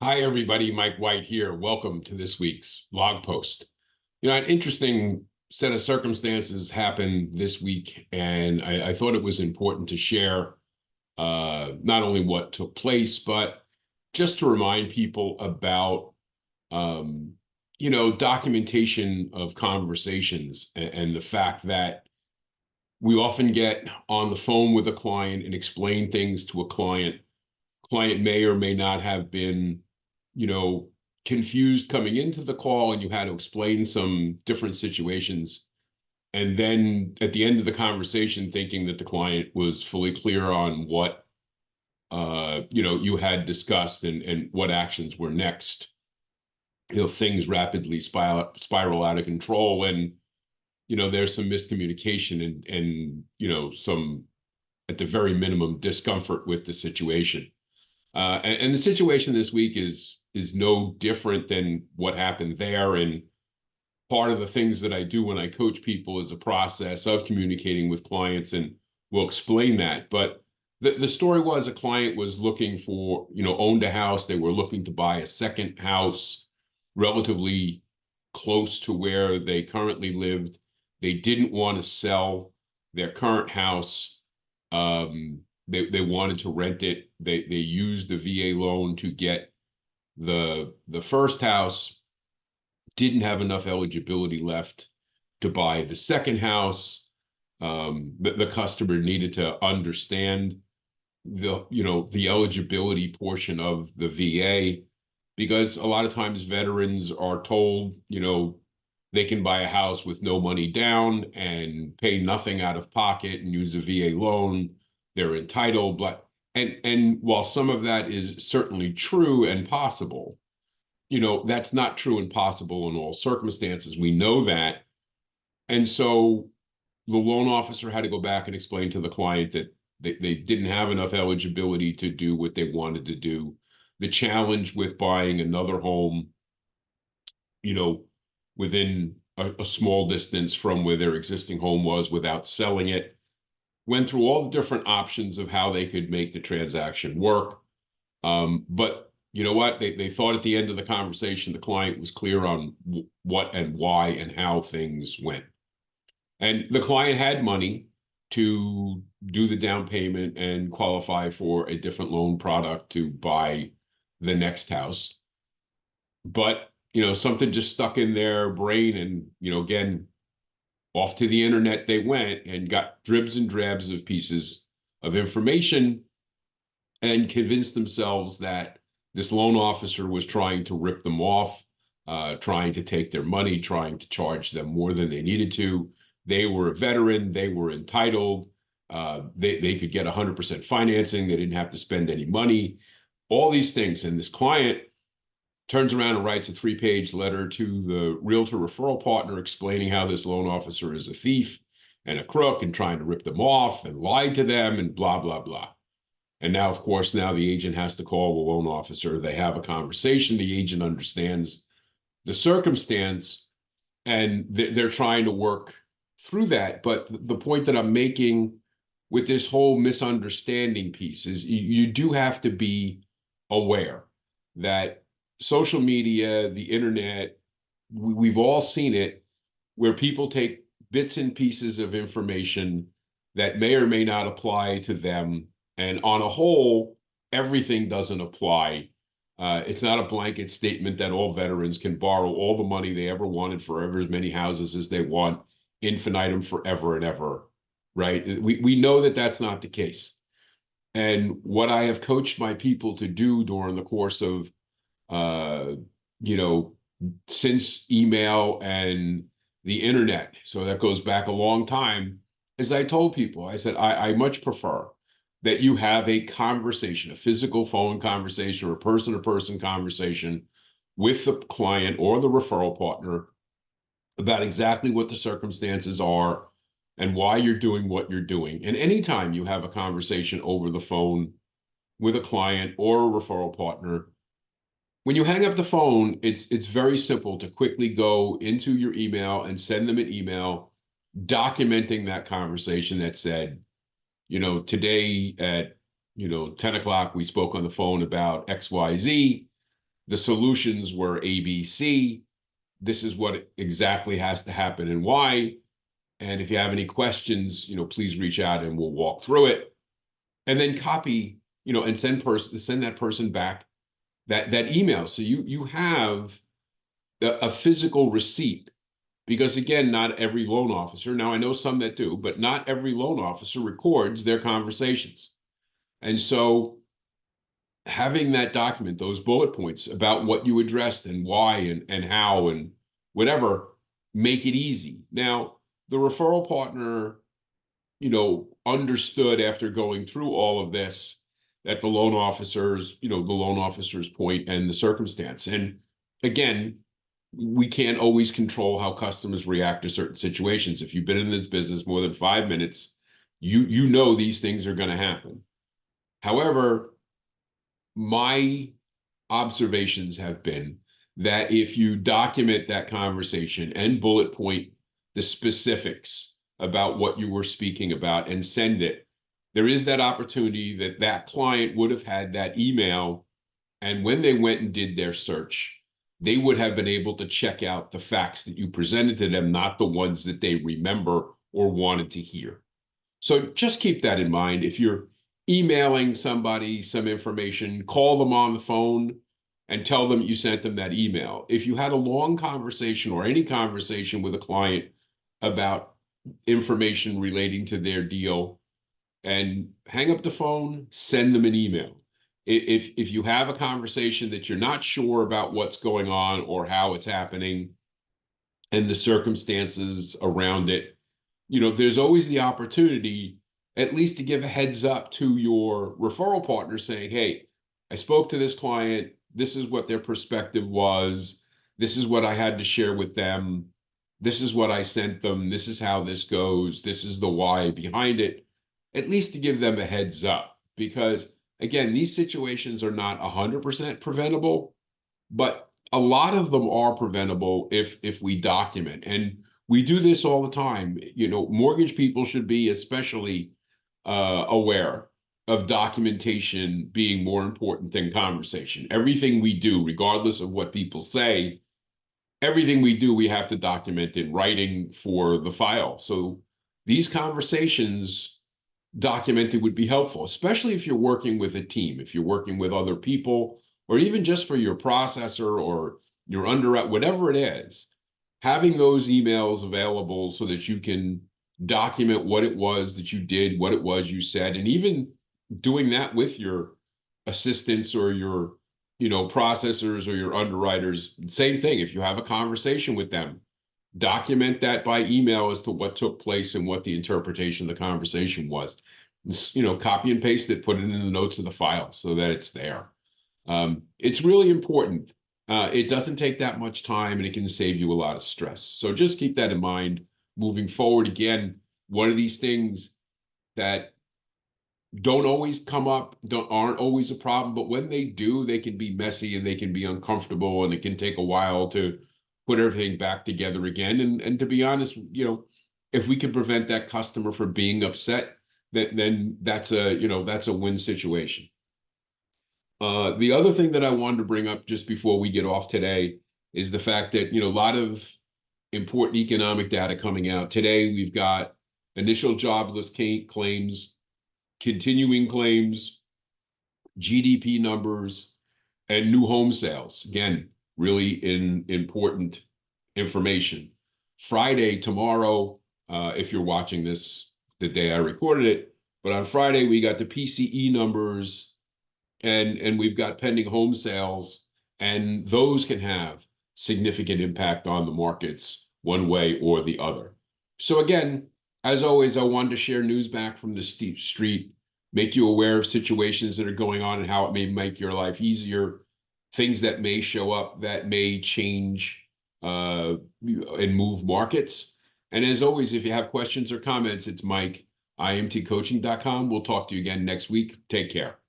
Hi, everybody. Mike White here. Welcome to this week's blog post. An interesting set of circumstances happened this week, and I thought it was important to share not only what took place, but just to remind people about, um, documentation of conversations and the fact that we often get on the phone with a client and explain things to a client. Client may or may not have been you know, confused coming into the call and you had to explain some different situations. And then at the end of the conversation, thinking that the client was fully clear on what, you had discussed and what actions were next. Things rapidly spiral out of control. And, there's some miscommunication and some, at the very minimum, discomfort with the situation. And the situation this week is no different than what happened there. And part of the things that I do when I coach people is a process of communicating with clients, and we'll explain that. But the story was a client was looking for, owned a house. They were looking to buy a second house relatively close to where they currently lived. They didn't want to sell their current house. They wanted to rent it. They used the VA loan to get the first house, didn't have enough eligibility left to buy the second house. The customer needed to understand the eligibility portion of the VA, because a lot of times veterans are told they can buy a house with no money down and pay nothing out of pocket and use a VA loan. They're entitled, but and while some of that is certainly true and possible, that's not true and possible in all circumstances. We know that. And so the loan officer had to go back and explain to the client that they didn't have enough eligibility to do what they wanted to do. The challenge with buying another home, within a small distance from where their existing home was without selling it, went through all the different options of how they could make the transaction work. But you know what? They thought at the end of the conversation, the client was clear on what and why and how things went. And the client had money to do the down payment and qualify for a different loan product to buy the next house. But, something just stuck in their brain. And, again, off to the internet they went and got dribs and drabs of pieces of information and convinced themselves that this loan officer was trying to rip them off, trying to take their money, trying to charge them more than they needed to. They were a veteran. They were entitled. They could get 100% financing. They didn't have to spend any money. All these things. And this client turns around and writes a 3-page letter to the realtor referral partner explaining how this loan officer is a thief and a crook and trying to rip them off and lied to them and blah, blah, blah. And now, of course, now the agent has to call the loan officer. They have a conversation. The agent understands the circumstance, and they're trying to work through that. But the point that I'm making with this whole misunderstanding piece is you do have to be aware that social media, the internet, we've all seen it, where people take bits and pieces of information that may or may not apply to them. And on a whole, everything doesn't apply. It's not a blanket statement that all veterans can borrow all the money they ever wanted for ever as many houses as they want, infinitum, forever and ever, right? We know that that's not the case. And what I have coached my people to do during the course of, since email and the internet, so that goes back a long time, as I told people, I said, I much prefer that you have a conversation, a physical phone conversation or a person-to-person conversation with the client or the referral partner about exactly what the circumstances are and why you're doing what you're doing. And anytime you have a conversation over the phone with a client or a referral partner, when you hang up the phone, it's very simple to quickly go into your email and send them an email documenting that conversation that said, today at 10 o'clock, we spoke on the phone about XYZ. the solutions were A, B, C. This is what exactly has to happen and why. And if you have any questions, please reach out and we'll walk through it. And then copy, and send that person back that email. So you have a physical receipt, because again, not every loan officer, now I know some that do, but not every loan officer records their conversations. And so having that document, those bullet points about what you addressed and why and how and whatever, make it easy. Now, the referral partner, understood after going through all of this that the loan officer's point and the circumstance. And again, we can't always control how customers react to certain situations. If you've been in this business more than 5 minutes, you know these things are going to happen. However, my observations have been that if you document that conversation and bullet point the specifics about what you were speaking about and send it, there is that opportunity that that client would have had that email, and when they went and did their search, they would have been able to check out the facts that you presented to them, not the ones that they remember or wanted to hear. So just keep that in mind. If you're emailing somebody some information, call them on the phone and tell them you sent them that email. If you had a long conversation or any conversation with a client about information relating to their deal, and hang up the phone, send them an email. If you have a conversation that you're not sure about what's going on or how it's happening and the circumstances around it, there's always the opportunity at least to give a heads up to your referral partner saying, hey, I spoke to this client. This is what their perspective was. This is what I had to share with them. This is what I sent them. This is how this goes. This is the why behind it. At least to give them a heads up, because again, these situations are not 100% preventable, but a lot of them are preventable if we document. And we do this all the time. Mortgage people should be especially aware of documentation being more important than conversation. Everything we do, regardless of what people say, everything we do, we have to document in writing for the file. So these conversations documented would be helpful, especially if you're working with a team, if you're working with other people, or even just for your processor or your underwriter, whatever it is, having those emails available so that you can document what it was that you did, what it was you said, and even doing that with your assistants or your processors or your underwriters. Same thing. If you have a conversation with them, document that by email as to what took place and what the interpretation of the conversation was. Copy and paste it, put it in the notes of the file so that it's there. It's really important. It doesn't take that much time, and it can save you a lot of stress. So just keep that in mind moving forward. Again, one of these things that don't always come up, aren't always a problem, but when they do, they can be messy and they can be uncomfortable, and it can take a while to put everything back together again. And to be honest, if we can prevent that customer from being upset, then that's a win situation. The other thing that I wanted to bring up just before we get off today is the fact that, a lot of important economic data coming out. Today, we've got initial jobless claims, continuing claims, GDP numbers, and new home sales. Again, really important information. Friday, tomorrow, if you're watching this the day I recorded it, but on Friday, we got the PCE numbers and we've got pending home sales, and those can have significant impact on the markets one way or the other. So again, as always, I wanted to share news back from the street, make you aware of situations that are going on and how it may make your life easier, things that may show up that may change and move markets. And as always, if you have questions or comments, it's Mike, imptcoaching.com. We'll talk to you again next week. Take care.